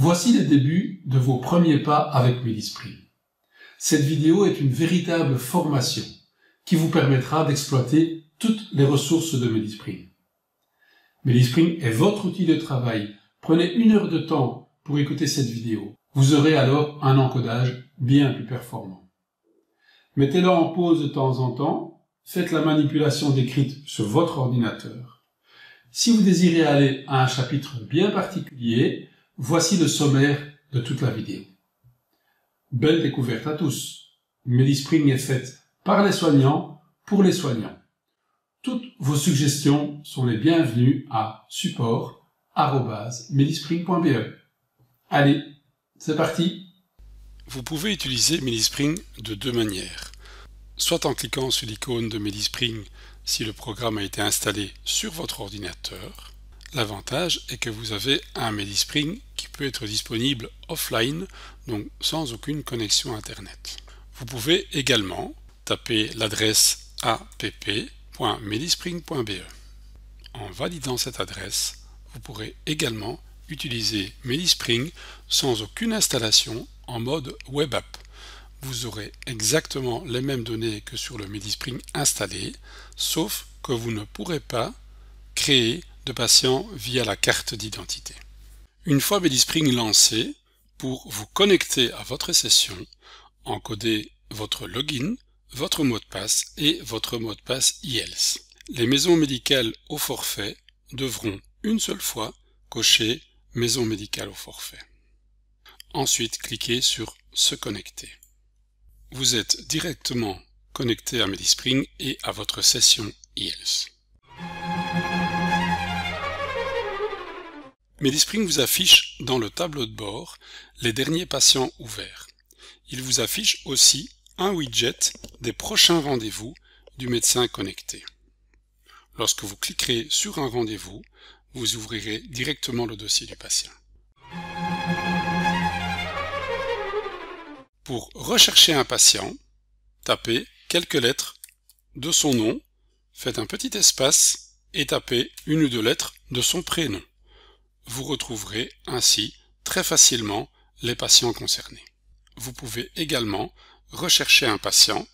Voici les débuts de vos premiers pas avec Médispring. Cette vidéo est une véritable formation qui vous permettra d'exploiter toutes les ressources de Médispring. Médispring est votre outil de travail. Prenez 1 heure de temps pour écouter cette vidéo. Vous aurez alors un encodage bien plus performant. Mettez-le en pause de temps en temps. Faites la manipulation décrite sur votre ordinateur. Si vous désirez aller à un chapitre bien particulier, voici le sommaire de toute la vidéo. Belle découverte à tous. Médispring est faite par les soignants, pour les soignants. Toutes vos suggestions sont les bienvenues à support@medispring.be. Allez, c'est parti. Vous pouvez utiliser Médispring de 2 manières. Soit en cliquant sur l'icône de Médispring si le programme a été installé sur votre ordinateur. L'avantage est que vous avez un Médispring qui peut être disponible offline, donc sans aucune connexion Internet. Vous pouvez également taper l'adresse app.medispring.be. En validant cette adresse, vous pourrez également utiliser Médispring sans aucune installation en mode web app. Vous aurez exactement les mêmes données que sur le Médispring installé, sauf que vous ne pourrez pas créer de patients via la carte d'identité. Une fois Médispring lancé, pour vous connecter à votre session, encodez votre login, votre mot de passe et votre mot de passe IELTS. Les maisons médicales au forfait devront une seule fois cocher « Maison médicale au forfait ». Ensuite, cliquez sur « Se connecter ». Vous êtes directement connecté à Médispring et à votre session IELTS. Médispring vous affiche dans le tableau de bord les derniers patients ouverts. Il vous affiche aussi un widget des prochains rendez-vous du médecin connecté. Lorsque vous cliquerez sur un rendez-vous, vous ouvrirez directement le dossier du patient. Pour rechercher un patient, tapez quelques lettres de son nom, faites un petit espace et tapez 1 ou 2 lettres de son prénom. Vous retrouverez ainsi très facilement les patients concernés. Vous pouvez également rechercher un patient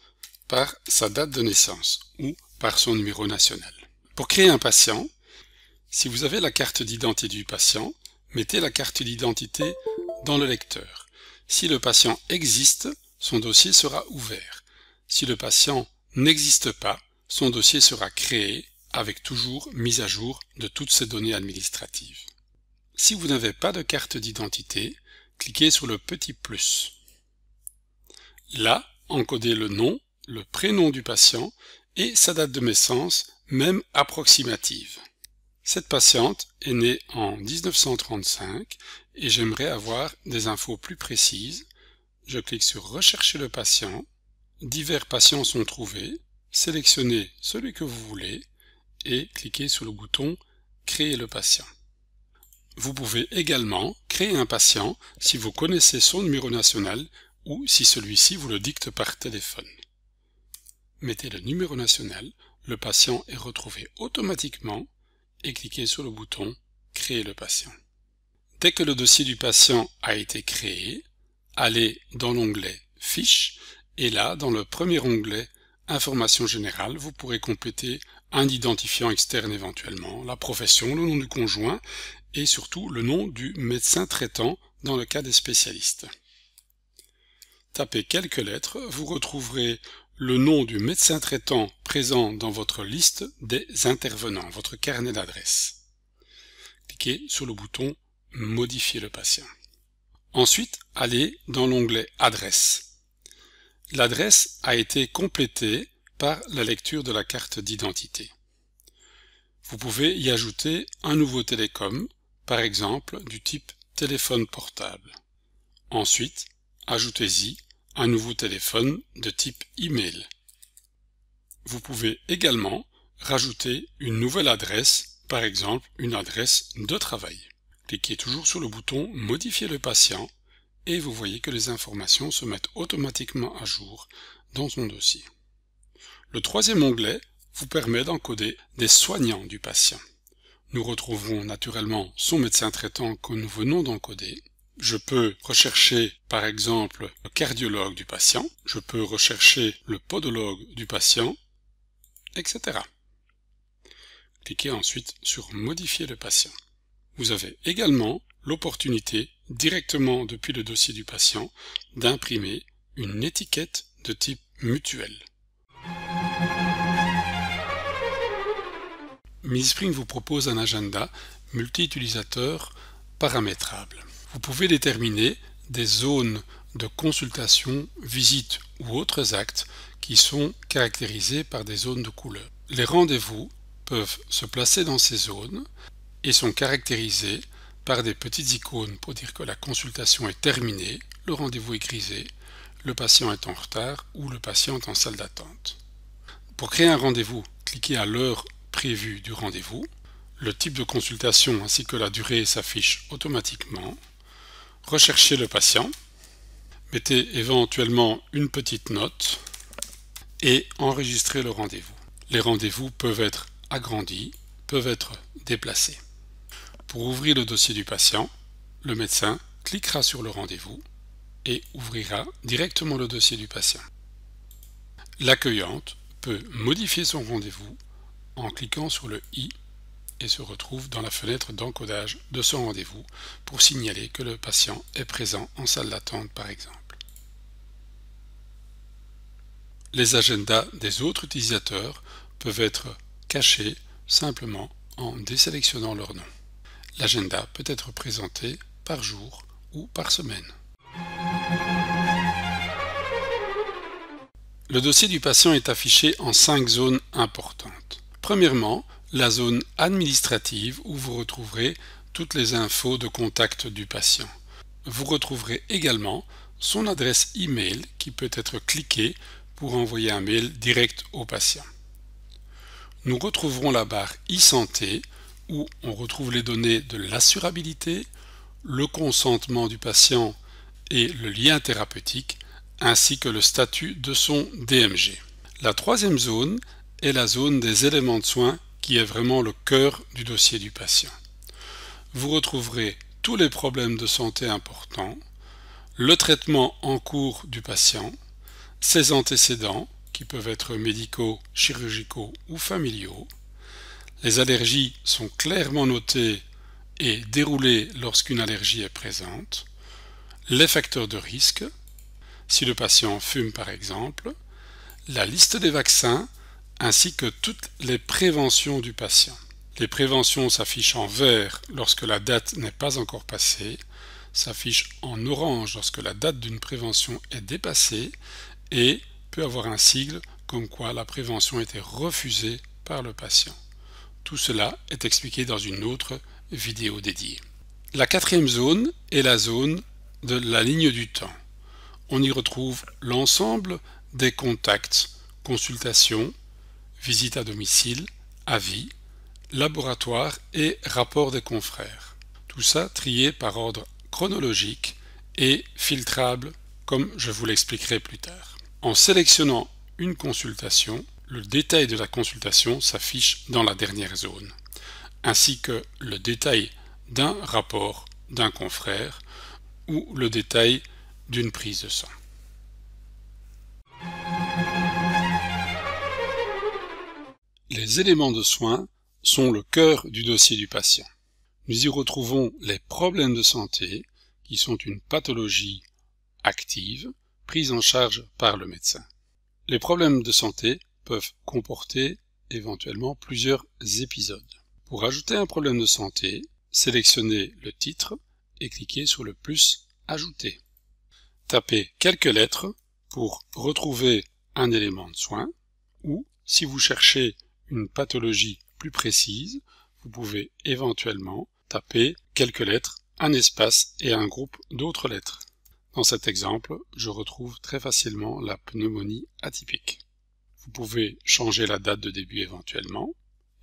par sa date de naissance ou par son numéro national. Pour créer un patient, si vous avez la carte d'identité du patient, mettez la carte d'identité dans le lecteur. Si le patient existe, son dossier sera ouvert. Si le patient n'existe pas, son dossier sera créé avec toujours mise à jour de toutes ses données administratives. Si vous n'avez pas de carte d'identité, cliquez sur le petit plus. Là, encodez le nom, le prénom du patient et sa date de naissance, même approximative. Cette patiente est née en 1935 et j'aimerais avoir des infos plus précises. Je clique sur « Rechercher le patient ». Divers patients sont trouvés. Sélectionnez celui que vous voulez et cliquez sur le bouton « Créer le patient ». Vous pouvez également créer un patient si vous connaissez son numéro national ou si celui-ci vous le dicte par téléphone. Mettez le numéro national, le patient est retrouvé automatiquement et cliquez sur le bouton « Créer le patient ». Dès que le dossier du patient a été créé, allez dans l'onglet « Fiches » et là, dans le premier onglet « Informations générales », vous pourrez compléter un identifiant externe éventuellement, la profession, le nom du conjoint et surtout le nom du médecin traitant dans le cas des spécialistes. Tapez quelques lettres, vous retrouverez le nom du médecin traitant présent dans votre liste des intervenants, votre carnet d'adresses. Cliquez sur le bouton « Modifier le patient ». Ensuite, allez dans l'onglet « Adresse ». L'adresse a été complétée par la lecture de la carte d'identité. Vous pouvez y ajouter un nouveau télécom, par exemple du type téléphone portable. Ensuite, ajoutez-y un nouveau téléphone de type email. Vous pouvez également rajouter une nouvelle adresse, par exemple une adresse de travail. Cliquez toujours sur le bouton « Modifier le patient » et vous voyez que les informations se mettent automatiquement à jour dans son dossier. Le troisième onglet vous permet d'encoder des soignants du patient. Nous retrouverons naturellement son médecin traitant que nous venons d'encoder. Je peux rechercher par exemple le cardiologue du patient, je peux rechercher le podologue du patient, etc. Cliquez ensuite sur Modifier le patient. Vous avez également l'opportunité, directement depuis le dossier du patient, d'imprimer une étiquette de type mutuel. Medispring vous propose un agenda multi-utilisateur paramétrable. Vous pouvez déterminer des zones de consultation, visite ou autres actes qui sont caractérisés par des zones de couleur. Les rendez-vous peuvent se placer dans ces zones et sont caractérisés par des petites icônes pour dire que la consultation est terminée, le rendez-vous est grisé, le patient est en retard ou le patient est en salle d'attente. Pour créer un rendez-vous, cliquez à l'heure prévue du rendez-vous. Le type de consultation ainsi que la durée s'affiche automatiquement. Recherchez le patient. Mettez éventuellement une petite note et enregistrez le rendez-vous. Les rendez-vous peuvent être agrandis, peuvent être déplacés. Pour ouvrir le dossier du patient, le médecin cliquera sur le rendez-vous et ouvrira directement le dossier du patient. L'accueillante peut modifier son rendez-vous en cliquant sur le i et se retrouve dans la fenêtre d'encodage de son rendez-vous pour signaler que le patient est présent en salle d'attente par exemple. Les agendas des autres utilisateurs peuvent être cachés simplement en désélectionnant leur nom. L'agenda peut être présenté par jour ou par semaine. Le dossier du patient est affiché en 5 zones importantes. Premièrement, la zone administrative où vous retrouverez toutes les infos de contact du patient. Vous retrouverez également son adresse e-mail qui peut être cliquée pour envoyer un mail direct au patient. Nous retrouverons la barre e-santé où on retrouve les données de l'assurabilité, le consentement du patient et le lien thérapeutique, ainsi que le statut de son DMG. La troisième zone est la zone des éléments de soins qui est vraiment le cœur du dossier du patient. Vous retrouverez tous les problèmes de santé importants, le traitement en cours du patient, ses antécédents qui peuvent être médicaux, chirurgicaux ou familiaux. Les allergies sont clairement notées et déroulées lorsqu'une allergie est présente, les facteurs de risque, si le patient fume par exemple, la liste des vaccins ainsi que toutes les préventions du patient. Les préventions s'affichent en vert lorsque la date n'est pas encore passée, s'affichent en orange lorsque la date d'une prévention est dépassée et peut avoir un sigle comme quoi la prévention a été refusée par le patient. Tout cela est expliqué dans une autre vidéo dédiée. La quatrième zone est la zone de la ligne du temps. On y retrouve l'ensemble des contacts, consultations, visites à domicile, avis, laboratoire et rapport des confrères. Tout ça trié par ordre chronologique et filtrable comme je vous l'expliquerai plus tard. En sélectionnant une consultation, le détail de la consultation s'affiche dans la dernière zone, ainsi que le détail d'un rapport d'un confrère ou le détail d'une prise de sang. Les éléments de soins sont le cœur du dossier du patient. Nous y retrouvons les problèmes de santé, qui sont une pathologie active, prise en charge par le médecin. Les problèmes de santé peuvent comporter éventuellement plusieurs épisodes. Pour ajouter un problème de santé, sélectionnez le titre et cliquez sur le plus « Ajouter ». Tapez quelques lettres pour retrouver un élément de soin ou, si vous cherchez une pathologie plus précise, vous pouvez éventuellement taper quelques lettres, un espace et un groupe d'autres lettres. Dans cet exemple, je retrouve très facilement la pneumonie atypique. Vous pouvez changer la date de début éventuellement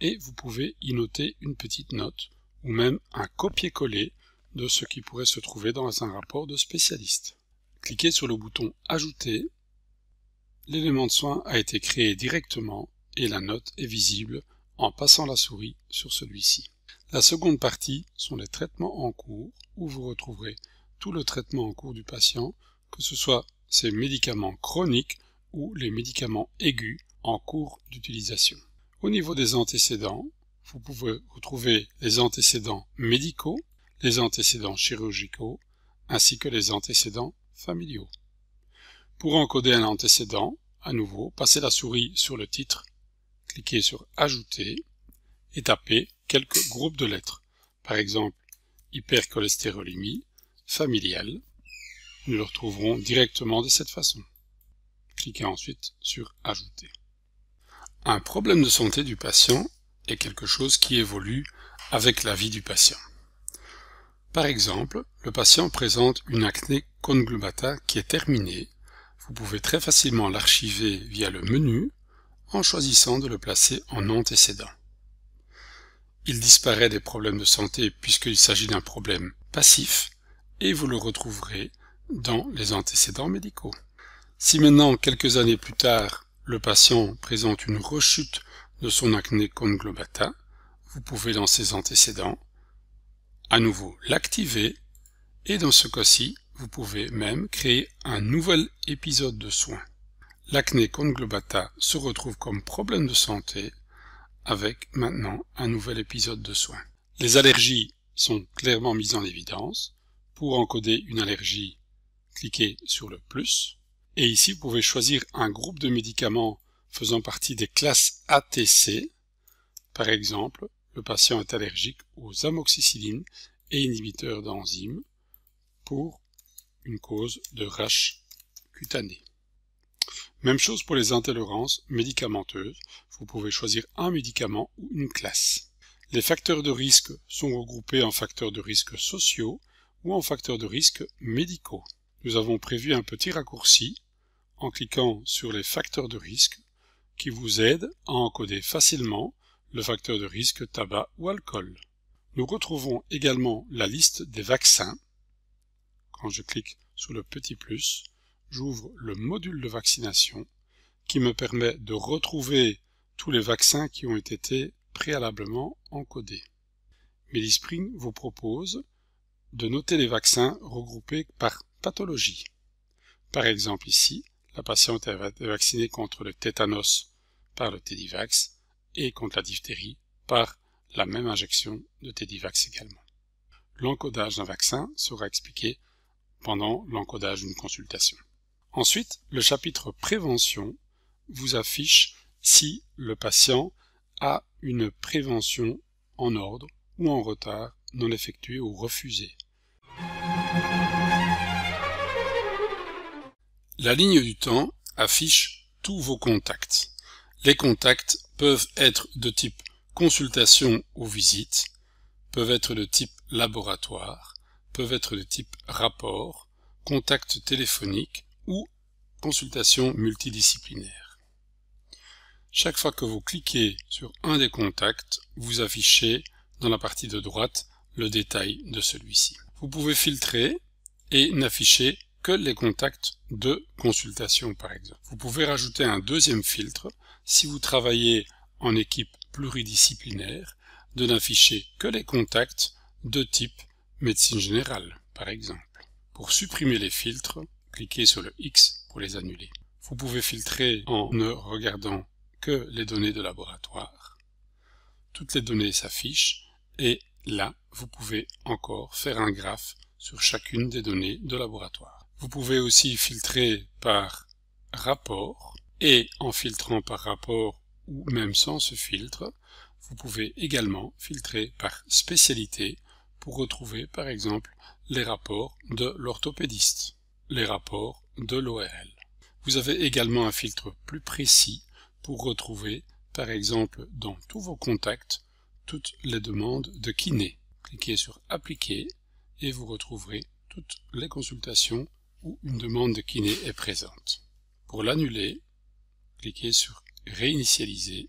et vous pouvez y noter une petite note ou même un copier-coller de ce qui pourrait se trouver dans un rapport de spécialiste. Cliquez sur le bouton « Ajouter ». L'élément de soin a été créé directement et la note est visible en passant la souris sur celui-ci. La seconde partie sont les traitements en cours où vous retrouverez tout le traitement en cours du patient, que ce soit ses médicaments chroniques ou les médicaments aigus en cours d'utilisation. Au niveau des antécédents, vous pouvez retrouver les antécédents médicaux, les antécédents chirurgicaux, ainsi que les antécédents familiaux. Pour encoder un antécédent, à nouveau, passez la souris sur le titre, cliquez sur « Ajouter » et tapez quelques groupes de lettres. Par exemple, hypercholestérolémie familiale. Nous le retrouverons directement de cette façon. Cliquez ensuite sur « Ajouter ». Un problème de santé du patient est quelque chose qui évolue avec la vie du patient. Par exemple, le patient présente une acné conglobata qui est terminée. Vous pouvez très facilement l'archiver via le menu en choisissant de le placer en antécédent. Il disparaît des problèmes de santé puisqu'il s'agit d'un problème passif et vous le retrouverez dans les antécédents médicaux. Si maintenant, quelques années plus tard, le patient présente une rechute de son acné conglobata, vous pouvez dans ses antécédents à nouveau l'activer et dans ce cas-ci, vous pouvez même créer un nouvel épisode de soins. L'acné conglobata se retrouve comme problème de santé avec maintenant un nouvel épisode de soins. Les allergies sont clairement mises en évidence. Pour encoder une allergie, cliquez sur le plus. Et ici, vous pouvez choisir un groupe de médicaments faisant partie des classes ATC. Par exemple, le patient est allergique aux amoxicillines et inhibiteurs d'enzymes pour une cause de rash cutanée. Même chose pour les intolérances médicamenteuses. Vous pouvez choisir un médicament ou une classe. Les facteurs de risque sont regroupés en facteurs de risque sociaux ou en facteurs de risque médicaux. Nous avons prévu un petit raccourci en cliquant sur les facteurs de risque qui vous aident à encoder facilement le facteur de risque tabac ou alcool. Nous retrouvons également la liste des vaccins. Quand je clique sur le petit plus, j'ouvre le module de vaccination qui me permet de retrouver tous les vaccins qui ont été préalablement encodés. Medispring vous propose de noter les vaccins regroupés par pathologie. Par exemple ici, la patiente est vaccinée contre le tétanos par le Tedivax et contre la diphtérie par la même injection de Tedivax également. L'encodage d'un vaccin sera expliqué pendant l'encodage d'une consultation. Ensuite, le chapitre prévention vous affiche si le patient a une prévention en ordre ou en retard, non effectuée ou refusée. La ligne du temps affiche tous vos contacts. Les contacts peuvent être de type consultation ou visite, peuvent être de type laboratoire, peuvent être de type rapport, contact téléphonique ou consultation multidisciplinaire. Chaque fois que vous cliquez sur un des contacts, vous affichez dans la partie de droite le détail de celui-ci. Vous pouvez filtrer et n'afficher que les contacts de consultation par exemple. Vous pouvez rajouter un deuxième filtre si vous travaillez en équipe pluridisciplinaire, de n'afficher que les contacts de type médecine générale par exemple. Pour supprimer les filtres, cliquez sur le X pour les annuler. Vous pouvez filtrer en ne regardant que les données de laboratoire. Toutes les données s'affichent et là, vous pouvez encore faire un graphe sur chacune des données de laboratoire. Vous pouvez aussi filtrer par rapport et en filtrant par rapport ou même sans ce filtre, vous pouvez également filtrer par spécialité pour retrouver par exemple les rapports de l'orthopédiste, les rapports de l'ORL. Vous avez également un filtre plus précis pour retrouver par exemple dans tous vos contacts toutes les demandes de kiné. Cliquez sur Appliquer et vous retrouverez toutes les consultations où une demande de kiné est présente. Pour l'annuler, cliquez sur Réinitialiser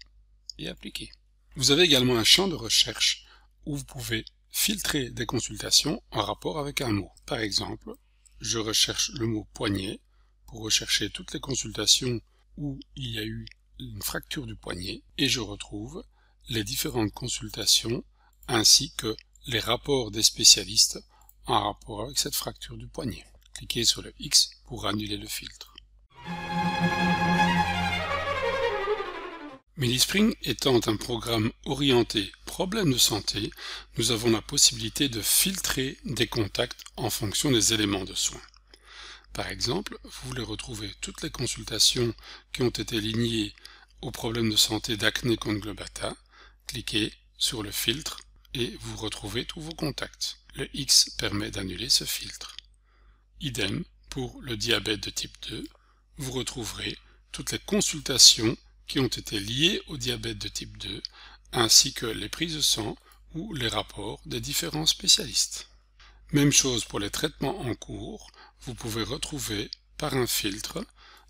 et Appliquer. Vous avez également un champ de recherche où vous pouvez filtrer des consultations en rapport avec un mot. Par exemple, je recherche le mot poignet pour rechercher toutes les consultations où il y a eu une fracture du poignet et je retrouve les différentes consultations ainsi que les rapports des spécialistes en rapport avec cette fracture du poignet. Cliquez sur le X pour annuler le filtre. MediSpring étant un programme orienté problème de santé, nous avons la possibilité de filtrer des contacts en fonction des éléments de soins. Par exemple, vous voulez retrouver toutes les consultations qui ont été liées au problème de santé d'acné conglobata, cliquez sur le filtre et vous retrouvez tous vos contacts. Le X permet d'annuler ce filtre. Idem pour le diabète de type 2, vous retrouverez toutes les consultations qui ont été liées au diabète de type 2, ainsi que les prises de sang ou les rapports des différents spécialistes. Même chose pour les traitements en cours, vous pouvez retrouver par un filtre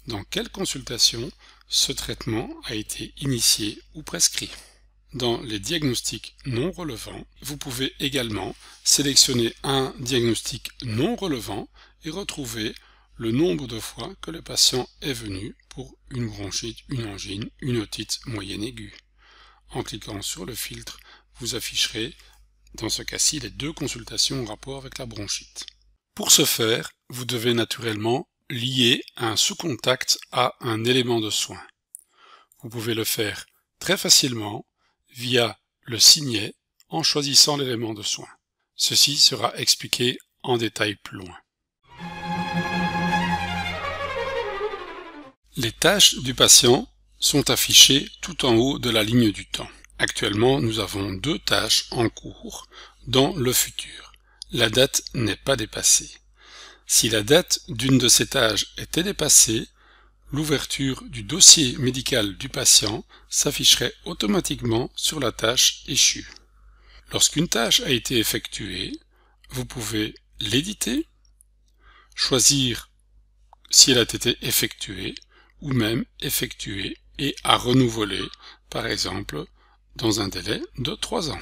dans quelle consultation ce traitement a été initié ou prescrit. Dans les diagnostics non relevants, vous pouvez également sélectionner un diagnostic non relevant et retrouver le nombre de fois que le patient est venu pour une bronchite, une angine, une otite moyenne aiguë. En cliquant sur le filtre, vous afficherez dans ce cas-ci les deux consultations en rapport avec la bronchite. Pour ce faire, vous devez naturellement lier un sous-contact à un élément de soin. Vous pouvez le faire très facilement via le signet en choisissant l'élément de soin. Ceci sera expliqué en détail plus loin. Les tâches du patient sont affichées tout en haut de la ligne du temps. Actuellement, nous avons 2 tâches en cours dans le futur. La date n'est pas dépassée. Si la date d'une de ces tâches était dépassée, l'ouverture du dossier médical du patient s'afficherait automatiquement sur la tâche échue. Lorsqu'une tâche a été effectuée, vous pouvez l'éditer, choisir si elle a été effectuée, ou même effectuée et à renouveler, par exemple, dans un délai de 3 ans.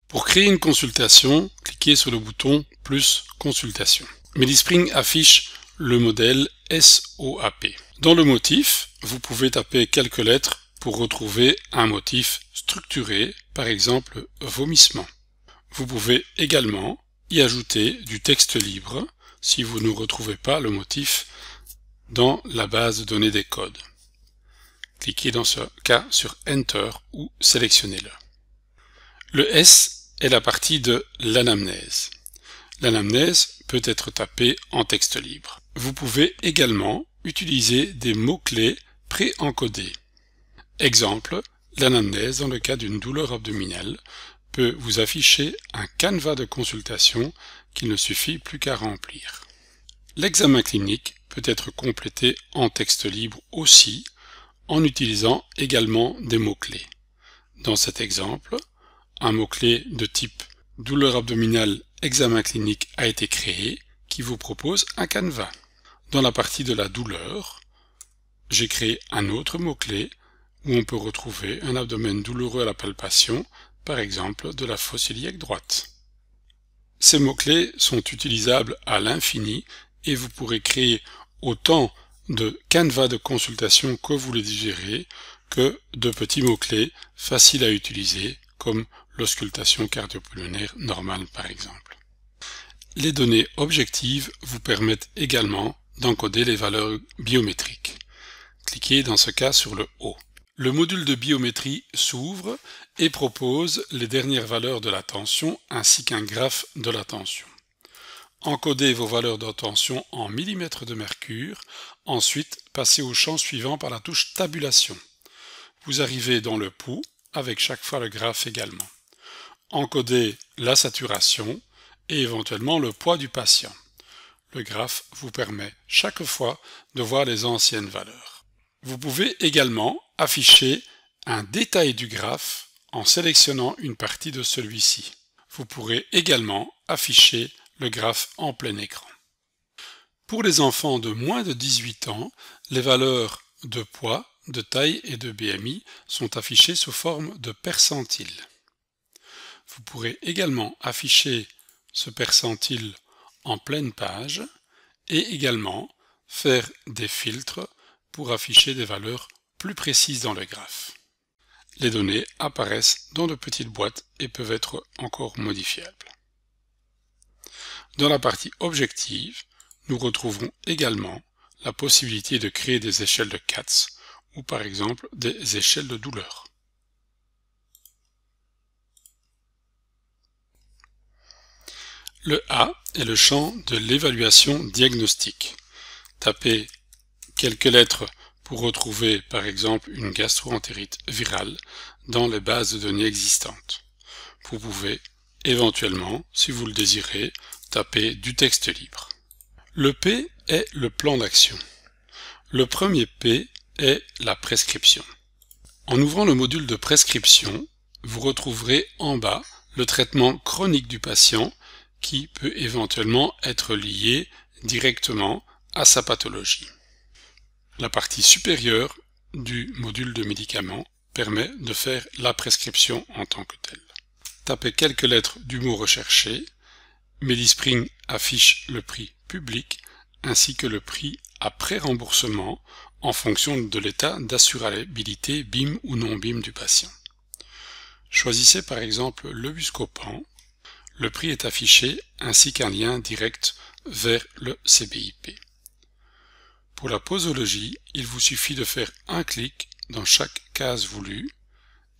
Pour créer une consultation, cliquez sur le bouton « Plus consultation ». MediSpring affiche le modèle SOAP. Dans le motif, vous pouvez taper quelques lettres pour retrouver un motif structuré, par exemple « vomissement ». Vous pouvez également y ajouter du texte libre si vous ne retrouvez pas le motif dans la base de données des codes. Cliquez dans ce cas sur Enter ou sélectionnez-le. Le S est la partie de l'anamnèse. L'anamnèse peut être tapée en texte libre. Vous pouvez également utiliser des mots-clés pré-encodés. Exemple, l'anamnèse dans le cas d'une douleur abdominale peut vous afficher un canevas de consultation qu'il ne suffit plus qu'à remplir. L'examen clinique peut être complété en texte libre aussi, en utilisant également des mots-clés. Dans cet exemple, un mot-clé de type « douleur abdominale, examen clinique » a été créé, qui vous propose un canevas. Dans la partie de la douleur, j'ai créé un autre mot-clé où on peut retrouver un abdomen douloureux à la palpation, par exemple de la fosse iliaque droite. Ces mots-clés sont utilisables à l'infini et vous pourrez créer autant de canevas de consultation que vous les désirez que de petits mots-clés faciles à utiliser comme l'auscultation cardio-pulmonaire normale par exemple. Les données objectives vous permettent également d'encoder les valeurs biométriques. Cliquez dans ce cas sur le O. Le module de biométrie s'ouvre et propose les dernières valeurs de la tension ainsi qu'un graphe de la tension. Encodez vos valeurs de tension en millimètres de mercure, ensuite passez au champ suivant par la touche tabulation. Vous arrivez dans le pouls, avec chaque fois le graphe également. Encodez la saturation et éventuellement le poids du patient. Le graphe vous permet chaque fois de voir les anciennes valeurs. Vous pouvez également afficher un détail du graphe en sélectionnant une partie de celui-ci. Vous pourrez également afficher le graphe en plein écran. Pour les enfants de moins de 18 ans, les valeurs de poids, de taille et de BMI sont affichées sous forme de percentile. Vous pourrez également afficher ce percentile en pleine page et également faire des filtres pour afficher des valeurs plus précises dans le graphe. les données apparaissent dans de petites boîtes et peuvent être encore modifiables. Dans la partie objective, nous retrouverons également la possibilité de créer des échelles de CATS ou par exemple des échelles de douleur. Le A est le champ de l'évaluation diagnostique. Tapez quelques lettres pour retrouver par exemple une gastro-entérite virale dans les bases de données existantes. Vous pouvez éventuellement, si vous le désirez, taper du texte libre. Le P est le plan d'action. Le premier P est la prescription. En ouvrant le module de prescription, vous retrouverez en bas le traitement chronique du patient qui peut éventuellement être lié directement à sa pathologie. La partie supérieure du module de médicaments permet de faire la prescription en tant que telle. Tapez quelques lettres du mot recherché. Medispring affiche le prix public ainsi que le prix après remboursement en fonction de l'état d'assurabilité BIM ou non BIM du patient. Choisissez par exemple le Buscopan. Le prix est affiché ainsi qu'un lien direct vers le CBIP. Pour la posologie, il vous suffit de faire un clic dans chaque case voulue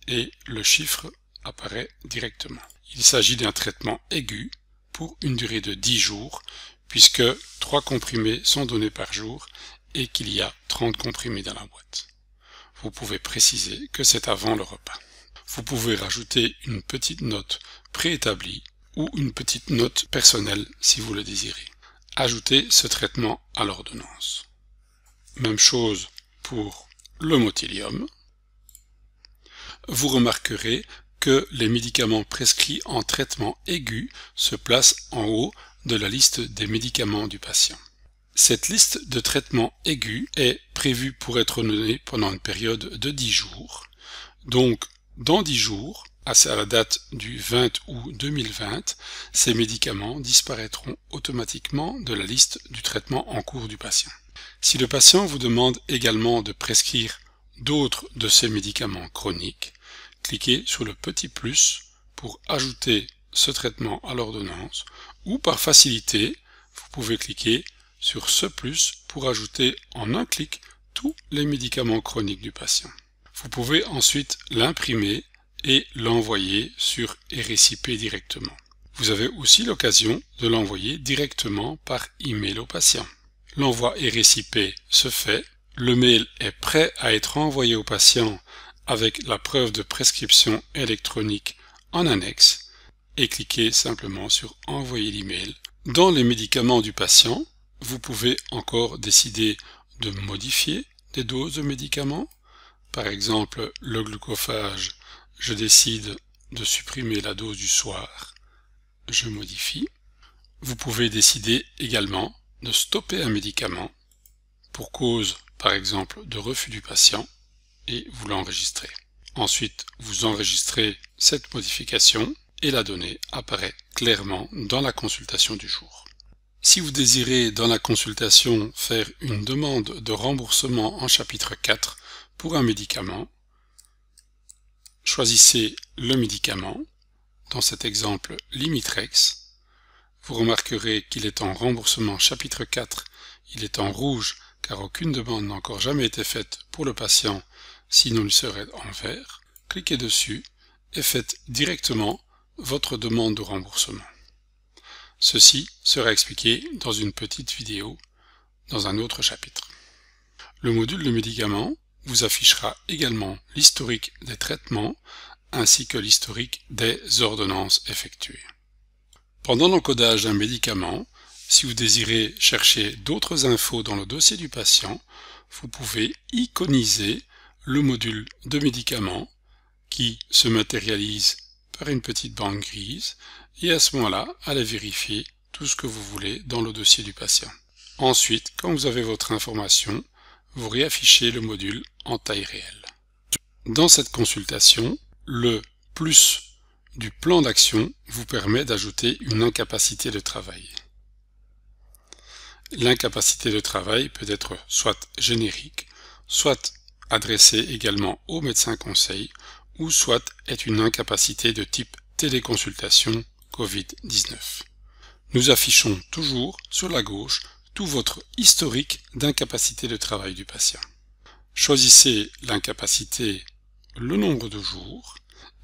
et le chiffre apparaît directement. Il s'agit d'un traitement aigu pour une durée de 10 jours puisque 3 comprimés sont donnés par jour et qu'il y a 30 comprimés dans la boîte. Vous pouvez préciser que c'est avant le repas. Vous pouvez rajouter une petite note préétablie ou une petite note personnelle si vous le désirez. Ajoutez ce traitement à l'ordonnance. Même chose pour le motilium. Vous remarquerez que les médicaments prescrits en traitement aigu se placent en haut de la liste des médicaments du patient. Cette liste de traitement aigu est prévue pour être donnée pendant une période de 10 jours. Donc, dans 10 jours, à la date du 20 août 2020, ces médicaments disparaîtront automatiquement de la liste du traitement en cours du patient. Si le patient vous demande également de prescrire d'autres de ces médicaments chroniques, cliquez sur le petit plus pour ajouter ce traitement à l'ordonnance ou par facilité, vous pouvez cliquer sur ce plus pour ajouter en un clic tous les médicaments chroniques du patient. Vous pouvez ensuite l'imprimer et l'envoyer sur RSIP directement. Vous avez aussi l'occasion de l'envoyer directement par email au patient. L'envoi RSIP se fait, le mail est prêt à être envoyé au patient avec la preuve de prescription électronique en annexe et cliquez simplement sur envoyer l'email. Dans les médicaments du patient, vous pouvez encore décider de modifier des doses de médicaments. Par exemple, le glucophage, je décide de supprimer la dose du soir, je modifie. Vous pouvez décider également de stopper un médicament pour cause, par exemple, de refus du patient et vous l'enregistrez. Ensuite, vous enregistrez cette modification et la donnée apparaît clairement dans la consultation du jour. Si vous désirez dans la consultation faire une demande de remboursement en chapitre 4 pour un médicament, choisissez le médicament, dans cet exemple Limitrex. Vous remarquerez qu'il est en remboursement chapitre 4, il est en rouge car aucune demande n'a encore jamais été faite pour le patient, sinon il serait en vert. Cliquez dessus et faites directement votre demande de remboursement. Ceci sera expliqué dans une petite vidéo dans un autre chapitre. Le module de médicaments vous affichera également l'historique des traitements ainsi que l'historique des ordonnances effectuées. Pendant l'encodage d'un médicament, si vous désirez chercher d'autres infos dans le dossier du patient, vous pouvez iconiser le module de médicaments qui se matérialise par une petite bande grise et à ce moment-là, allez vérifier tout ce que vous voulez dans le dossier du patient. Ensuite, quand vous avez votre information, vous réaffichez le module en taille réelle. Dans cette consultation, le plus du plan d'action vous permet d'ajouter une incapacité de travail. L'incapacité de travail peut être soit générique, soit adressée également au médecin conseil ou soit est une incapacité de type téléconsultation Covid-19. Nous affichons toujours sur la gauche tout votre historique d'incapacité de travail du patient. Choisissez l'incapacité, le nombre de jours,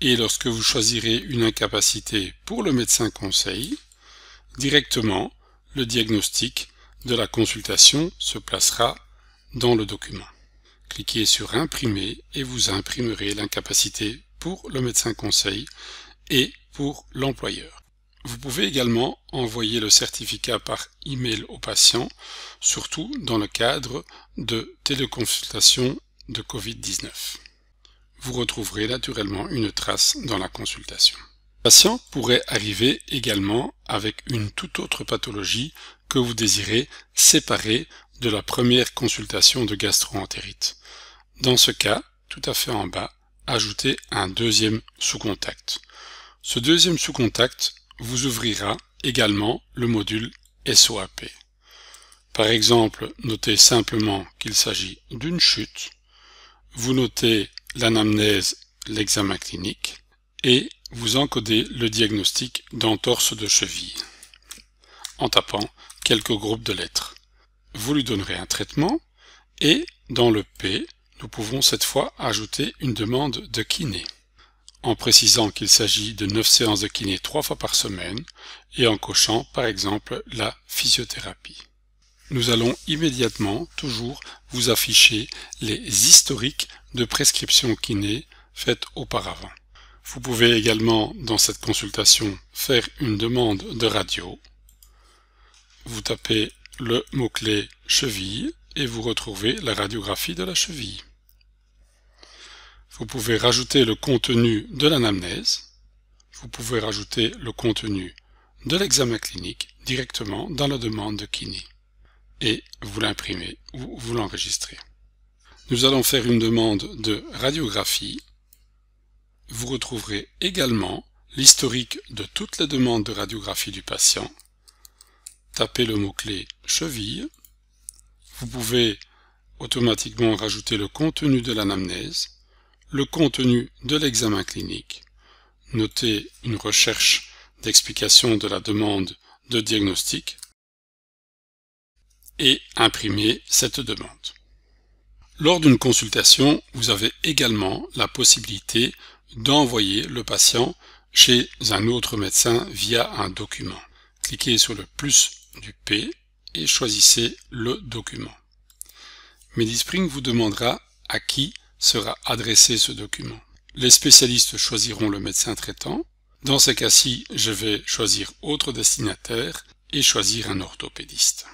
et lorsque vous choisirez une incapacité pour le médecin conseil, directement le diagnostic de la consultation se placera dans le document. Cliquez sur Imprimer et vous imprimerez l'incapacité pour le médecin conseil et pour l'employeur. Vous pouvez également envoyer le certificat par email au patient, surtout dans le cadre de téléconsultation de Covid-19. Vous retrouverez naturellement une trace dans la consultation. Le patient pourrait arriver également avec une toute autre pathologie que vous désirez séparer de la première consultation de gastro-entérite. Dans ce cas, tout à fait en bas, ajoutez un deuxième sous-contact. Ce deuxième sous-contact vous ouvrira également le module SOAP. Par exemple, notez simplement qu'il s'agit d'une chute, vous notez l'anamnèse, l'examen clinique, et vous encodez le diagnostic d'entorse de cheville en tapant quelques groupes de lettres. Vous lui donnerez un traitement et dans le P, nous pouvons cette fois ajouter une demande de kiné en précisant qu'il s'agit de 9 séances de kiné 3 fois par semaine et en cochant par exemple la physiothérapie. Nous allons immédiatement toujours vous afficher les historiques de prescription kiné faites auparavant. Vous pouvez également, dans cette consultation, faire une demande de radio. Vous tapez le mot-clé cheville et vous retrouvez la radiographie de la cheville. Vous pouvez rajouter le contenu de l'anamnèse. Vous pouvez rajouter le contenu de l'examen clinique directement dans la demande de kiné. Et vous l'imprimez ou vous l'enregistrez. Nous allons faire une demande de radiographie. Vous retrouverez également l'historique de toutes les demandes de radiographie du patient. Tapez le mot-clé cheville. Vous pouvez automatiquement rajouter le contenu de l'anamnèse, le contenu de l'examen clinique, noter une recherche d'explication de la demande de diagnostic et imprimer cette demande. Lors d'une consultation, vous avez également la possibilité d'envoyer le patient chez un autre médecin via un document. Cliquez sur le plus du P et choisissez le document. MediSpring vous demandera à qui sera adressé ce document. Les spécialistes choisiront le médecin traitant. Dans ces cas-ci, je vais choisir autre destinataire et choisir un orthopédiste.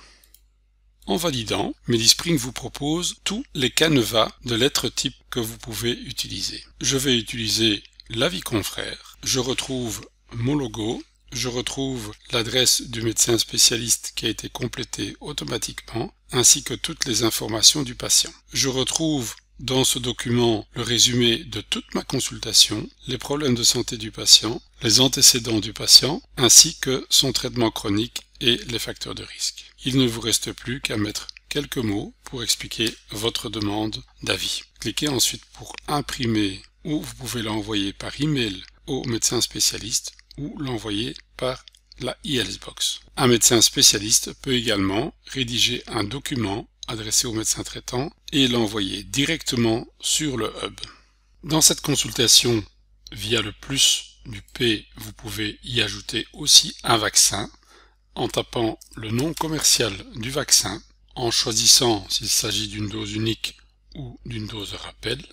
En validant, MediSpring vous propose tous les canevas de lettres type que vous pouvez utiliser. Je vais utiliser l'avis confrère, je retrouve mon logo, je retrouve l'adresse du médecin spécialiste qui a été complétée automatiquement, ainsi que toutes les informations du patient. Je retrouve dans ce document le résumé de toute ma consultation, les problèmes de santé du patient, les antécédents du patient, ainsi que son traitement chronique et les facteurs de risque. Il ne vous reste plus qu'à mettre quelques mots pour expliquer votre demande d'avis. Cliquez ensuite pour imprimer ou vous pouvez l'envoyer par email au médecin spécialiste ou l'envoyer par la e-Healthbox. Un médecin spécialiste peut également rédiger un document adressé au médecin traitant et l'envoyer directement sur le hub. Dans cette consultation, via le plus du P, vous pouvez y ajouter aussi un vaccin en tapant le nom commercial du vaccin, en choisissant s'il s'agit d'une dose unique ou d'une dose de rappel,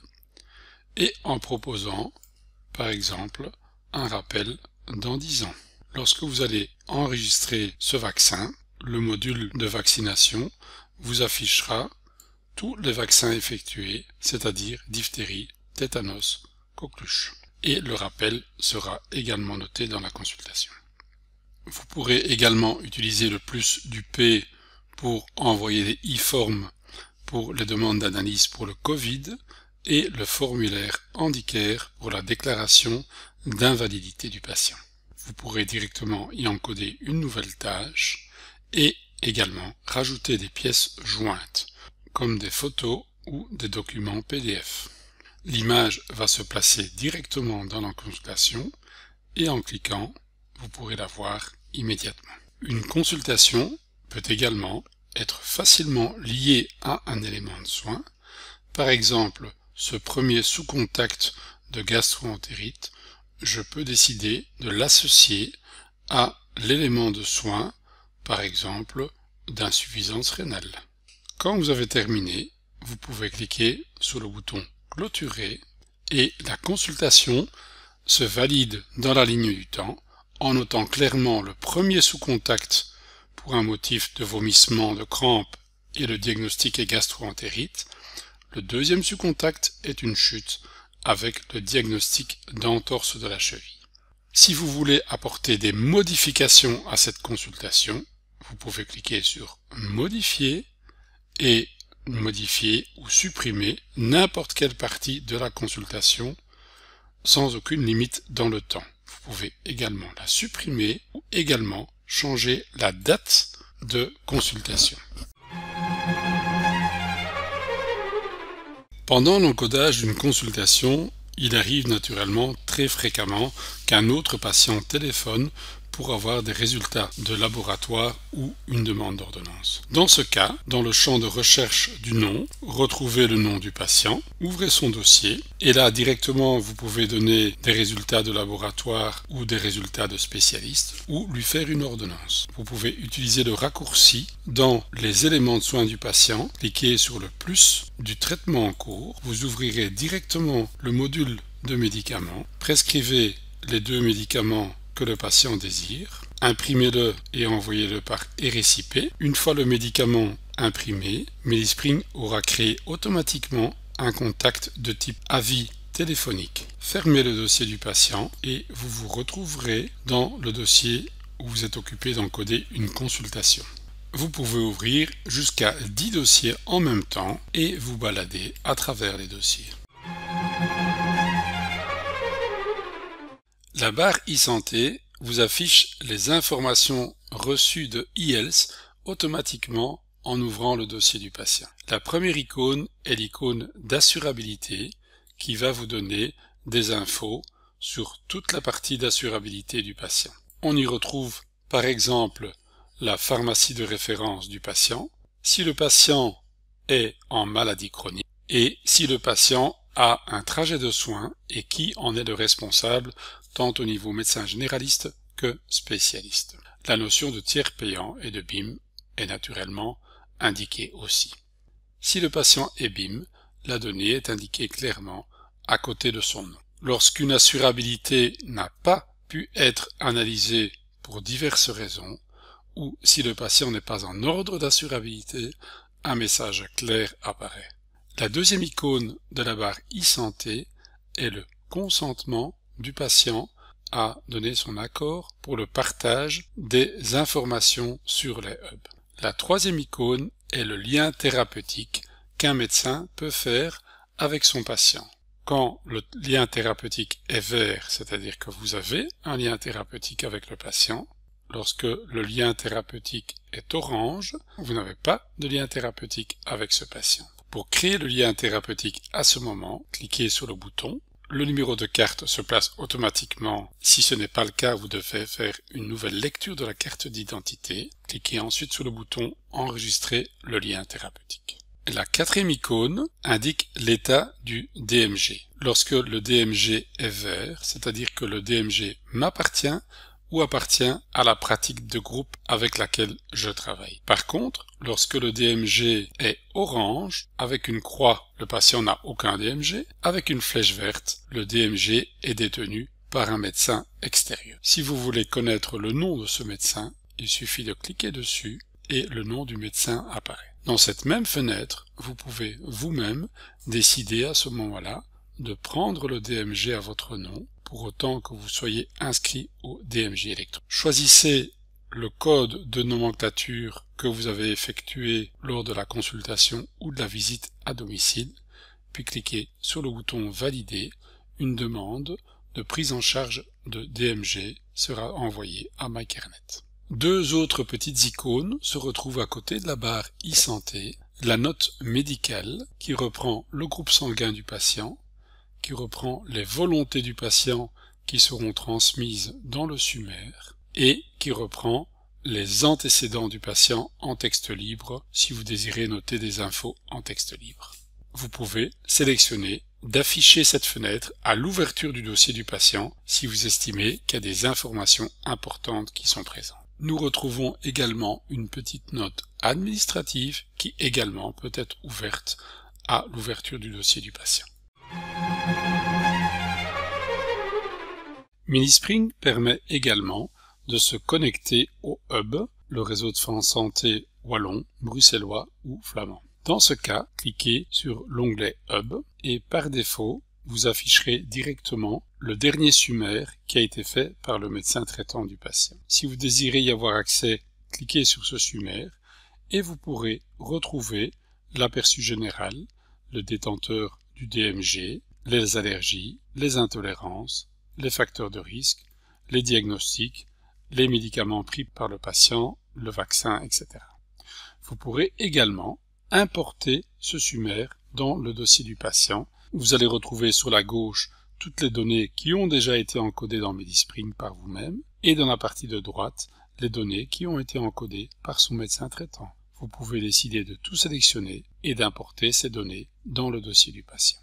et en proposant, par exemple, un rappel dans 10 ans. Lorsque vous allez enregistrer ce vaccin, le module de vaccination vous affichera tous les vaccins effectués, c'est-à-dire diphtérie, tétanos, coqueluche. Et le rappel sera également noté dans la consultation. Vous pourrez également utiliser le plus du P pour envoyer des e-forms pour les demandes d'analyse pour le Covid et le formulaire Handicare pour la déclaration d'invalidité du patient. Vous pourrez directement y encoder une nouvelle tâche et également rajouter des pièces jointes, comme des photos ou des documents PDF. l'image va se placer directement dans la consultation et en cliquant, vous pourrez la voir immédiatement. Une consultation peut également être facilement liée à un élément de soin. Par exemple, ce premier sous-contact de gastro-entérite, je peux décider de l'associer à l'élément de soin, par exemple, d'insuffisance rénale. Quand vous avez terminé, vous pouvez cliquer sur le bouton Clôturer et la consultation se valide dans la ligne du temps en notant clairement le premier sous-contact pour un motif de vomissement, de crampes et le diagnostic est gastro-entérite. Le deuxième sous-contact est une chute avec le diagnostic d'entorse de la cheville. Si vous voulez apporter des modifications à cette consultation, vous pouvez cliquer sur Modifier et modifier ou supprimer n'importe quelle partie de la consultation sans aucune limite dans le temps. Vous pouvez également la supprimer ou également changer la date de consultation. Pendant l'encodage d'une consultation, il arrive naturellement très fréquemment qu'un autre patient téléphone pour avoir des résultats de laboratoire ou une demande d'ordonnance. Dans ce cas, dans le champ de recherche du nom, retrouvez le nom du patient, ouvrez son dossier, et là directement vous pouvez donner des résultats de laboratoire ou des résultats de spécialiste, ou lui faire une ordonnance. Vous pouvez utiliser le raccourci dans les éléments de soins du patient, cliquez sur le plus du traitement en cours, vous ouvrirez directement le module de médicaments, prescrivez les 2 médicaments que le patient désire, imprimez-le et envoyez-le par RSIP. Une fois le médicament imprimé, Medispring aura créé automatiquement un contact de type avis téléphonique. Fermez le dossier du patient et vous vous retrouverez dans le dossier où vous êtes occupé d'encoder une consultation. Vous pouvez ouvrir jusqu'à 10 dossiers en même temps et vous balader à travers les dossiers. La barre e-santé vous affiche les informations reçues de e-health automatiquement en ouvrant le dossier du patient. La première icône est l'icône d'assurabilité qui va vous donner des infos sur toute la partie d'assurabilité du patient. On y retrouve par exemple la pharmacie de référence du patient, si le patient est en maladie chronique et si le patient a un trajet de soins et qui en est le responsable tant au niveau médecin généraliste que spécialiste. La notion de tiers payant et de BIM est naturellement indiquée aussi. Si le patient est BIM, la donnée est indiquée clairement à côté de son nom. Lorsqu'une assurabilité n'a pas pu être analysée pour diverses raisons, ou si le patient n'est pas en ordre d'assurabilité, un message clair apparaît. La deuxième icône de la barre e-santé est le consentement du patient à donner son accord pour le partage des informations sur les hubs. La troisième icône est le lien thérapeutique qu'un médecin peut faire avec son patient. Quand le lien thérapeutique est vert, c'est-à-dire que vous avez un lien thérapeutique avec le patient, lorsque le lien thérapeutique est orange, vous n'avez pas de lien thérapeutique avec ce patient. Pour créer le lien thérapeutique à ce moment, cliquez sur le bouton. Le numéro de carte se place automatiquement. Si ce n'est pas le cas, vous devez faire une nouvelle lecture de la carte d'identité. Cliquez ensuite sur le bouton « Enregistrer le lien thérapeutique ». La quatrième icône indique l'état du DMG. Lorsque le DMG est vert, c'est-à-dire que le DMG m'appartient ou appartient à la pratique de groupe avec laquelle je travaille. Par contre, lorsque le DMG est orange, avec une croix, le patient n'a aucun DMG, avec une flèche verte, le DMG est détenu par un médecin extérieur. Si vous voulez connaître le nom de ce médecin, il suffit de cliquer dessus et le nom du médecin apparaît. Dans cette même fenêtre, vous pouvez vous-même décider à ce moment-là de prendre le DMG à votre nom, pour autant que vous soyez inscrit au DMJ électronique. Choisissez le code de nomenclature que vous avez effectué lors de la consultation ou de la visite à domicile, puis cliquez sur le bouton Valider. Une demande de prise en charge de DMG sera envoyée à MyCareNet. Deux autres petites icônes se retrouvent à côté de la barre e-santé, la note médicale qui reprend le groupe sanguin du patient qui reprend les volontés du patient qui seront transmises dans le summaire et qui reprend les antécédents du patient en texte libre si vous désirez noter des infos en texte libre. Vous pouvez sélectionner d'afficher cette fenêtre à l'ouverture du dossier du patient si vous estimez qu'il y a des informations importantes qui sont présentes. Nous retrouvons également une petite note administrative qui également peut être ouverte à l'ouverture du dossier du patient. Minispring permet également de se connecter au hub, le réseau de France Santé wallon, bruxellois ou flamand. Dans ce cas, cliquez sur l'onglet Hub et par défaut, vous afficherez directement le dernier summaire qui a été fait par le médecin traitant du patient. Si vous désirez y avoir accès, cliquez sur ce summaire et vous pourrez retrouver l'aperçu général, le détenteur du DMG, les allergies, les intolérances, les facteurs de risque, les diagnostics, les médicaments pris par le patient, le vaccin, etc. Vous pourrez également importer ce summaire dans le dossier du patient. Vous allez retrouver sur la gauche toutes les données qui ont déjà été encodées dans Minispring par vous-même et dans la partie de droite, les données qui ont été encodées par son médecin traitant. Vous pouvez décider de tout sélectionner et d'importer ces données dans le dossier du patient.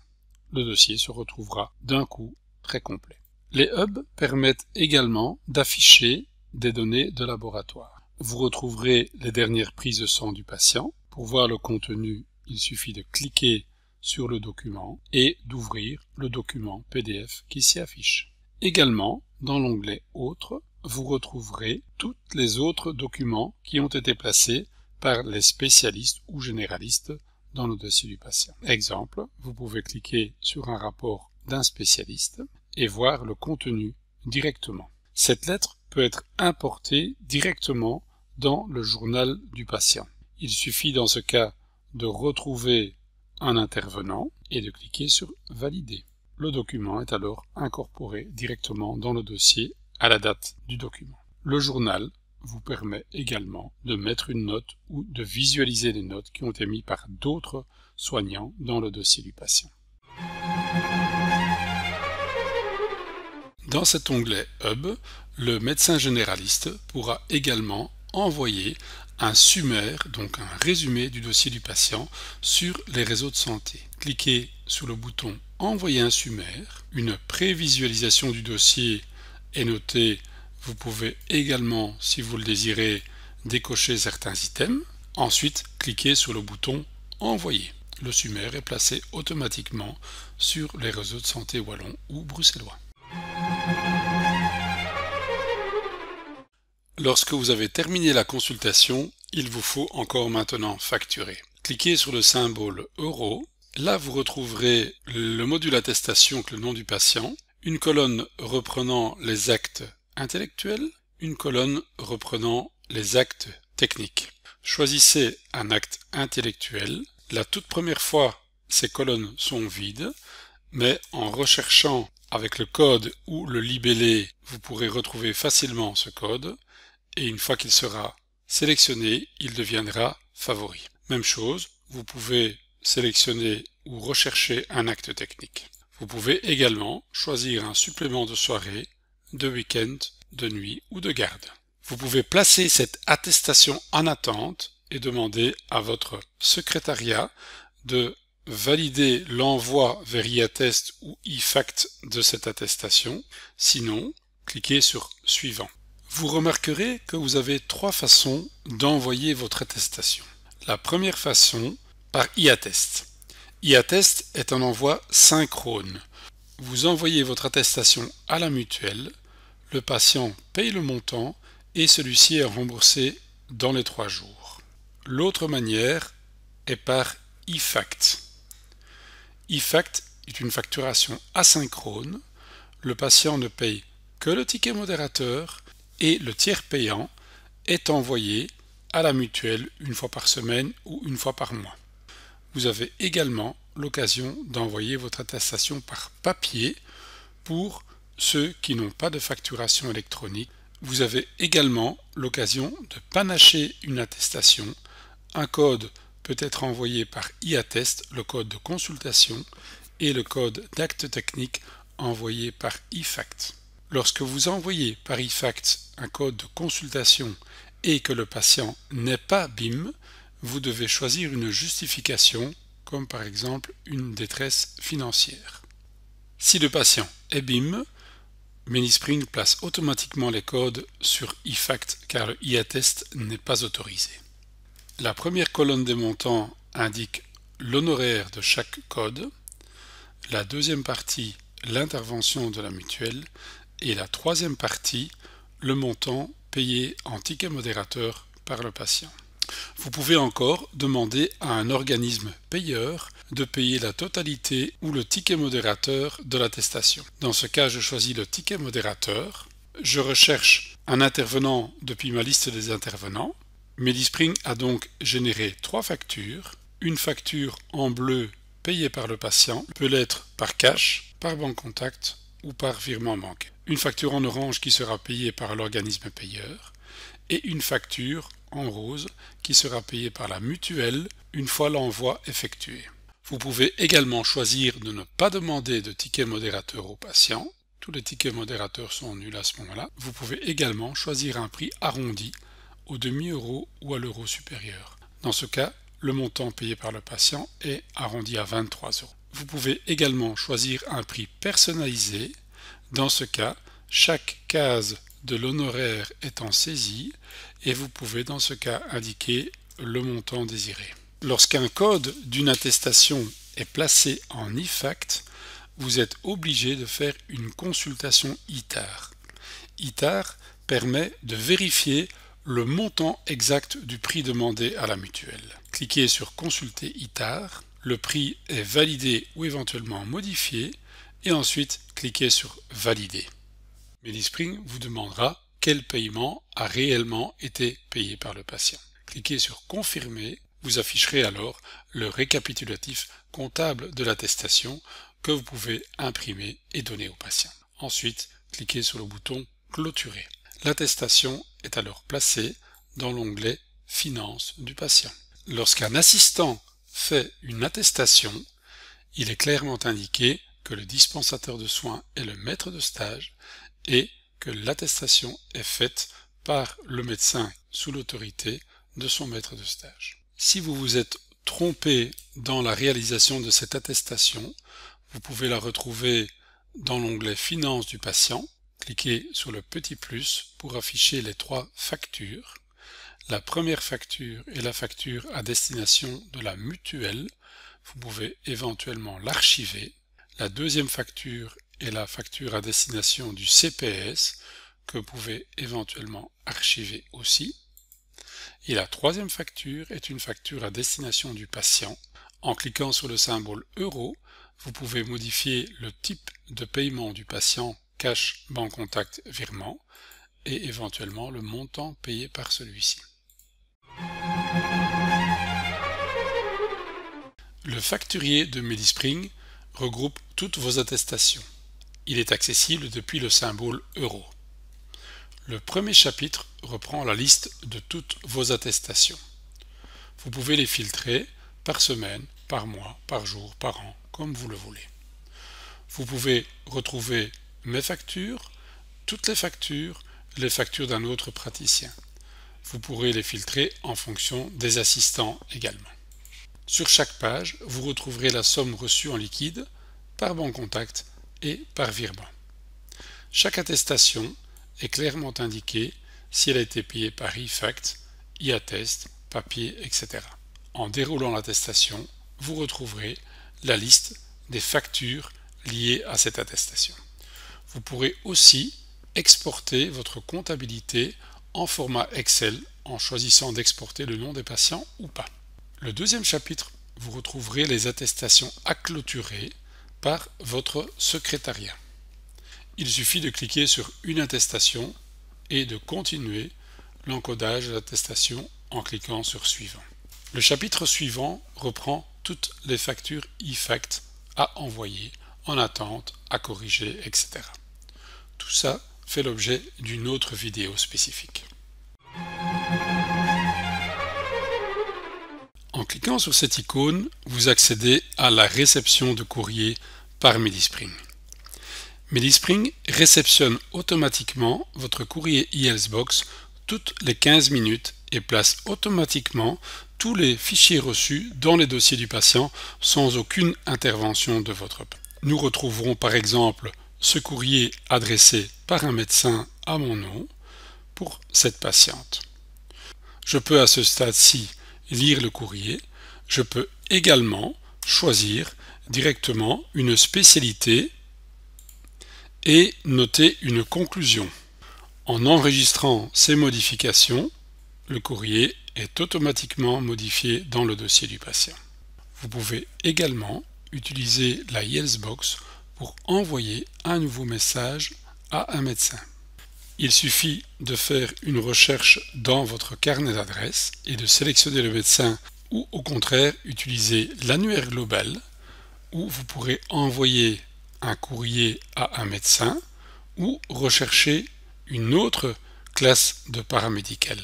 Le dossier se retrouvera d'un coup très complet. Les hubs permettent également d'afficher des données de laboratoire. Vous retrouverez les dernières prises de sang du patient. Pour voir le contenu, il suffit de cliquer sur le document et d'ouvrir le document PDF qui s'y affiche. Également, dans l'onglet Autres, vous retrouverez tous les autres documents qui ont été placés par les spécialistes ou généralistes dans le dossier du patient. Exemple, vous pouvez cliquer sur un rapport d'un spécialiste et voir le contenu directement. Cette lettre peut être importée directement dans le journal du patient. Il suffit dans ce cas de retrouver un intervenant et de cliquer sur « Valider ». Le document est alors incorporé directement dans le dossier à la date du document. Le journal vous permet également de mettre une note ou de visualiser les notes qui ont été mises par d'autres soignants dans le dossier du patient. Dans cet onglet Hub, le médecin généraliste pourra également envoyer un summaire, donc un résumé du dossier du patient sur les réseaux de santé. Cliquez sur le bouton Envoyer un summaire. Une prévisualisation du dossier est notée. Vous pouvez également, si vous le désirez, décocher certains items. Ensuite, cliquez sur le bouton Envoyer. Le summaire est placé automatiquement sur les réseaux de santé wallons ou bruxellois. Lorsque vous avez terminé la consultation, il vous faut encore maintenant facturer. Cliquez sur le symbole euro. Là, vous retrouverez le module attestation avec le nom du patient, une colonne reprenant les actes intellectuels, une colonne reprenant les actes techniques. Choisissez un acte intellectuel. La toute première fois, ces colonnes sont vides, mais en recherchant avec le code ou le libellé, vous pourrez retrouver facilement ce code. Et une fois qu'il sera sélectionné, il deviendra favori. Même chose, vous pouvez sélectionner ou rechercher un acte technique. Vous pouvez également choisir un supplément de soirée, de week-end, de nuit ou de garde. Vous pouvez placer cette attestation en attente et demander à votre secrétariat de valider l'envoi vers iAttest ou iFact de cette attestation. Sinon, cliquez sur Suivant. Vous remarquerez que vous avez trois façons d'envoyer votre attestation. La première façon, par iAttest. iAttest est un envoi synchrone. Vous envoyez votre attestation à la mutuelle, le patient paye le montant et celui-ci est remboursé dans les 3 jours. L'autre manière est par iFact. iFact est une facturation asynchrone. Le patient ne paye que le ticket modérateur et le tiers payant est envoyé à la mutuelle une fois par semaine ou une fois par mois. Vous avez également l'occasion d'envoyer votre attestation par papier pour ceux qui n'ont pas de facturation électronique. Vous avez également l'occasion de panacher une attestation. Un code peut être envoyé par iAttest, le code de consultation, et le code d'acte technique envoyé par eFact. Lorsque vous envoyez par eFact un code de consultation et que le patient n'est pas BIM, vous devez choisir une justification, comme par exemple une détresse financière. Si le patient est BIM, ManySpring place automatiquement les codes sur eFact car le e-attest n'est pas autorisé. La première colonne des montants indique l'honoraire de chaque code, la deuxième partie l'intervention de la mutuelle et la troisième partie le montant payé en ticket modérateur par le patient. Vous pouvez encore demander à un organisme payeur de payer la totalité ou le ticket modérateur de l'attestation. Dans ce cas, je choisis le ticket modérateur. Je recherche un intervenant depuis ma liste des intervenants. ManySpring a donc généré 3 factures. Une facture en bleu payée par le patient peut l'être par cash, par banque contact ou par virement bancaire. Une facture en orange qui sera payée par l'organisme payeur et une facture en rose qui sera payée par la mutuelle une fois l'envoi effectué. Vous pouvez également choisir de ne pas demander de ticket modérateur au patient. Tous les tickets modérateurs sont nuls à ce moment-là. Vous pouvez également choisir un prix arrondi au demi-euro ou à l'euro supérieur. Dans ce cas, le montant payé par le patient est arrondi à 23 €. Vous pouvez également choisir un prix personnalisé. Dans ce cas, chaque case de l'honoraire étant saisie et vous pouvez dans ce cas indiquer le montant désiré. Lorsqu'un code d'une attestation est placé en eFact, vous êtes obligé de faire une consultation ITAR. ITAR permet de vérifier le montant exact du prix demandé à la mutuelle. Cliquez sur Consulter ITAR, le prix est validé ou éventuellement modifié et ensuite cliquez sur Valider. ManySpring vous demandera quel paiement a réellement été payé par le patient. Cliquez sur Confirmer, vous afficherez alors le récapitulatif comptable de l'attestation que vous pouvez imprimer et donner au patient. Ensuite, cliquez sur le bouton Clôturer. L'attestation est alors placée dans l'onglet Finances du patient. Lorsqu'un assistant fait une attestation, il est clairement indiqué que le dispensateur de soins est le maître de stage et que l'attestation est faite par le médecin sous l'autorité de son maître de stage. Si vous vous êtes trompé dans la réalisation de cette attestation, vous pouvez la retrouver dans l'onglet Finances du patient. Cliquez sur le petit plus pour afficher les 3 factures. La première facture est la facture à destination de la mutuelle. Vous pouvez éventuellement l'archiver. La deuxième facture est la facture à destination du CPS que vous pouvez éventuellement archiver aussi. Et la troisième facture est une facture à destination du patient. En cliquant sur le symbole euro, vous pouvez modifier le type de paiement du patient, cash, banque contact, virement, et éventuellement le montant payé par celui-ci. Le facturier de ManySpring regroupe toutes vos attestations. Il est accessible depuis le symbole euro. Le premier chapitre reprend la liste de toutes vos attestations. Vous pouvez les filtrer par semaine, par mois, par jour, par an, comme vous le voulez. Vous pouvez retrouver mes factures, toutes les factures d'un autre praticien. Vous pourrez les filtrer en fonction des assistants également. Sur chaque page, vous retrouverez la somme reçue en liquide, par banque contact et par virement. Chaque attestation est clairement indiquée si elle a été payée par eFact, e-attest, papier, etc. En déroulant l'attestation, vous retrouverez la liste des factures liées à cette attestation. Vous pourrez aussi exporter votre comptabilité en format Excel en choisissant d'exporter le nom des patients ou pas. Le deuxième chapitre, vous retrouverez les attestations à clôturer par votre secrétariat. Il suffit de cliquer sur une attestation et de continuer l'encodage de l'attestation en cliquant sur Suivant. Le chapitre suivant reprend toutes les factures eFact à envoyer, en attente, à corriger, etc. Tout ça fait l'objet d'une autre vidéo spécifique. En cliquant sur cette icône, vous accédez à la réception de courrier par MediSpring. MediSpring réceptionne automatiquement votre courrier EalsBox toutes les 15 minutes et place automatiquement tous les fichiers reçus dans les dossiers du patient sans aucune intervention de votre part. Nous retrouverons par exemple ce courrier adressé par un médecin à mon nom pour cette patiente. Je peux à ce stade-ci lire le courrier. Je peux également choisir directement une spécialité et noter une conclusion. En enregistrant ces modifications, le courrier est automatiquement modifié dans le dossier du patient. Vous pouvez également utiliser la EalsBox pour envoyer un nouveau message à un médecin. Il suffit de faire une recherche dans votre carnet d'adresses et de sélectionner le médecin ou au contraire utiliser l'annuaire global où vous pourrez envoyer un courrier à un médecin ou rechercher une autre classe de paramédical.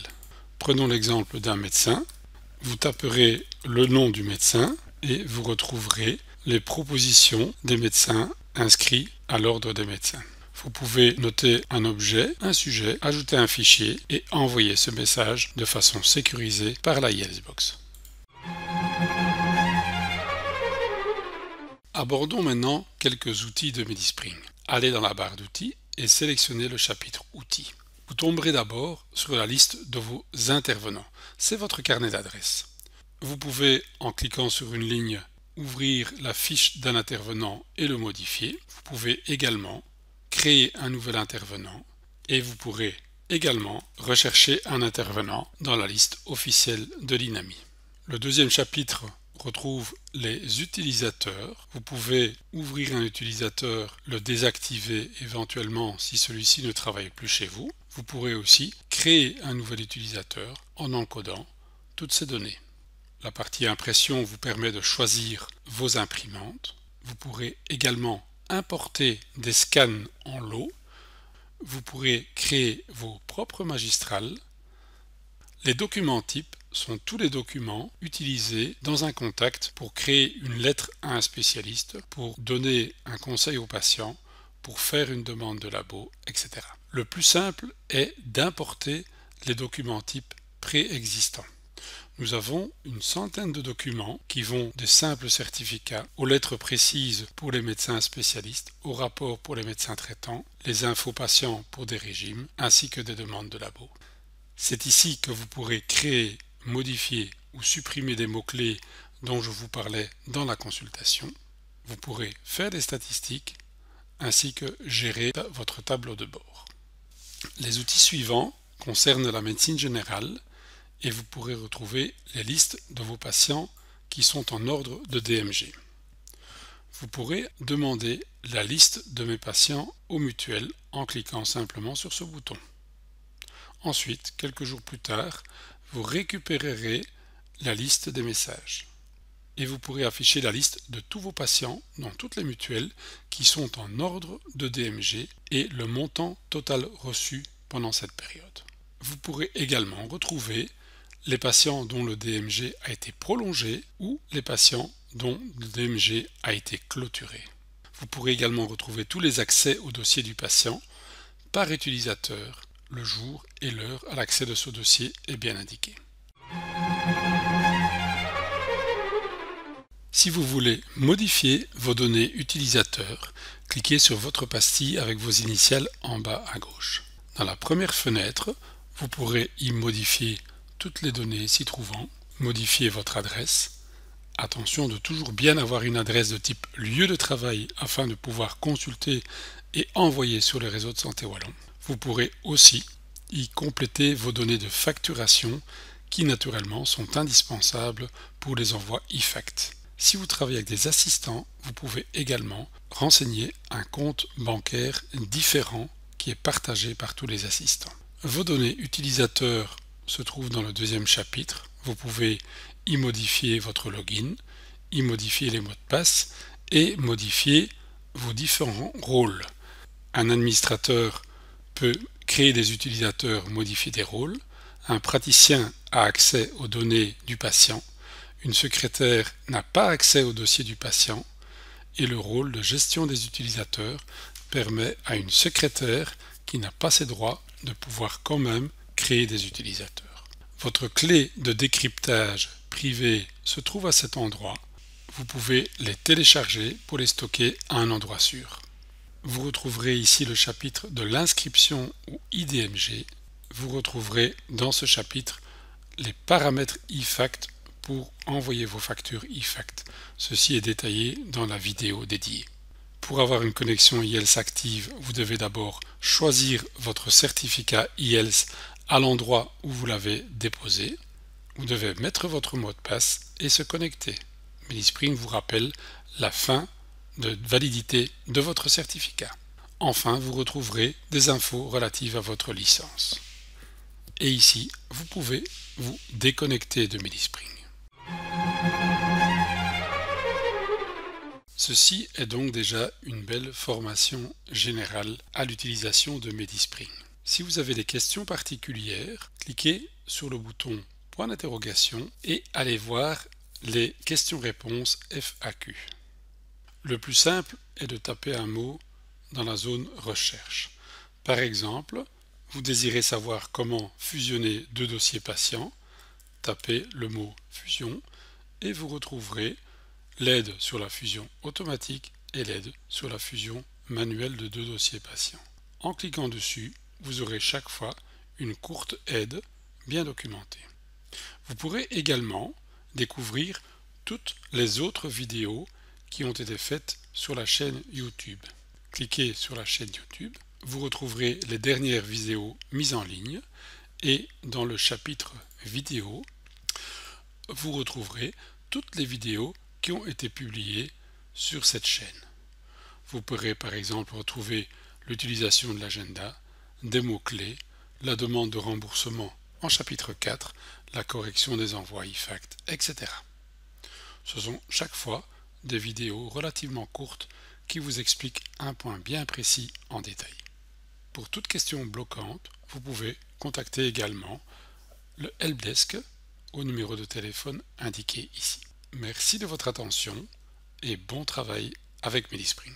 Prenons l'exemple d'un médecin. Vous taperez le nom du médecin et vous retrouverez les propositions des médecins inscrits à l'ordre des médecins. Vous pouvez noter un objet, un sujet, ajouter un fichier et envoyer ce message de façon sécurisée par la EalsBox. Abordons maintenant quelques outils de MediSpring. Allez dans la barre d'outils et sélectionnez le chapitre outils. Vous tomberez d'abord sur la liste de vos intervenants. C'est votre carnet d'adresses. Vous pouvez, en cliquant sur une ligne, ouvrir la fiche d'un intervenant et le modifier. Vous pouvez également créer un nouvel intervenant et vous pourrez également rechercher un intervenant dans la liste officielle de l'INAMI. Le deuxième chapitre retrouve les utilisateurs. Vous pouvez ouvrir un utilisateur, le désactiver éventuellement si celui-ci ne travaille plus chez vous. Vous pourrez aussi créer un nouvel utilisateur en encodant toutes ces données. La partie impression vous permet de choisir vos imprimantes. Vous pourrez également importer des scans en lot. Vous pourrez créer vos propres magistrales. Les documents types sont tous les documents utilisés dans un contact pour créer une lettre à un spécialiste, pour donner un conseil au patient, pour faire une demande de labo, etc. Le plus simple est d'importer les documents types préexistants. Nous avons une centaine de documents qui vont des simples certificats aux lettres précises pour les médecins spécialistes, aux rapports pour les médecins traitants, les infos patients pour des régimes, ainsi que des demandes de labo. C'est ici que vous pourrez créer, modifier ou supprimer des mots-clés dont je vous parlais dans la consultation. Vous pourrez faire des statistiques ainsi que gérer votre tableau de bord. Les outils suivants concernent la médecine générale et vous pourrez retrouver les listes de vos patients qui sont en ordre de DMG. Vous pourrez demander la liste de mes patients aux mutuelles en cliquant simplement sur ce bouton. Ensuite, quelques jours plus tard, vous récupérerez la liste des messages. Et vous pourrez afficher la liste de tous vos patients dans toutes les mutuelles qui sont en ordre de DMG et le montant total reçu pendant cette période. Vous pourrez également retrouver les patients dont le DMG a été prolongé ou les patients dont le DMG a été clôturé. Vous pourrez également retrouver tous les accès au dossier du patient par utilisateur. Le jour et l'heure à l'accès de ce dossier est bien indiqué. Si vous voulez modifier vos données utilisateurs, cliquez sur votre pastille avec vos initiales en bas à gauche. Dans la première fenêtre, vous pourrez y modifier toutes les données s'y trouvant, modifier votre adresse. Attention de toujours bien avoir une adresse de type lieu de travail afin de pouvoir consulter et envoyer sur les réseaux de santé wallon. Vous pourrez aussi y compléter vos données de facturation qui naturellement sont indispensables pour les envois e-fact. Si vous travaillez avec des assistants, vous pouvez également renseigner un compte bancaire différent qui est partagé par tous les assistants. Vos données utilisateurs se trouvent dans le deuxième chapitre. Vous pouvez y modifier votre login, y modifier les mots de passe et modifier vos différents rôles. Un administrateur peut créer des utilisateurs, modifier des rôles. Un praticien a accès aux données du patient. Une secrétaire n'a pas accès au dossier du patient et le rôle de gestion des utilisateurs permet à une secrétaire qui n'a pas ses droits de pouvoir quand même créer des utilisateurs. Votre clé de décryptage privée se trouve à cet endroit. Vous pouvez les télécharger pour les stocker à un endroit sûr. Vous retrouverez ici le chapitre de l'inscription ou IDMG. Vous retrouverez dans ce chapitre les paramètres IFACT pour envoyer vos factures IFACT. Ceci est détaillé dans la vidéo dédiée. Pour avoir une connexion IELTS active, vous devez d'abord choisir votre certificat IELTS à l'endroit où vous l'avez déposé. Vous devez mettre votre mot de passe et se connecter. Medispring vous rappelle la fin de validité de votre certificat. Enfin, vous retrouverez des infos relatives à votre licence. Et ici, vous pouvez vous déconnecter de Medispring. Ceci est donc déjà une belle formation générale à l'utilisation de Medispring. Si vous avez des questions particulières, cliquez sur le bouton point d'interrogation et allez voir les questions-réponses FAQ. Le plus simple est de taper un mot dans la zone recherche. Par exemple, vous désirez savoir comment fusionner deux dossiers patients, tapez le mot fusion et vous retrouverez l'aide sur la fusion automatique et l'aide sur la fusion manuelle de deux dossiers patients. En cliquant dessus, vous aurez chaque fois une courte aide bien documentée. Vous pourrez également découvrir toutes les autres vidéos qui ont été faites sur la chaîne YouTube. Cliquez sur la chaîne YouTube, vous retrouverez les dernières vidéos mises en ligne et dans le chapitre vidéo, vous retrouverez toutes les vidéos qui ont été publiées sur cette chaîne. Vous pourrez par exemple retrouver l'utilisation de l'agenda, des mots-clés, la demande de remboursement en chapitre 4, la correction des envois IFACT, etc. Ce sont chaque fois des vidéos relativement courtes qui vous expliquent un point bien précis en détail. Pour toute question bloquante, vous pouvez contacter également le helpdesk au numéro de téléphone indiqué ici. Merci de votre attention et bon travail avec Medispring.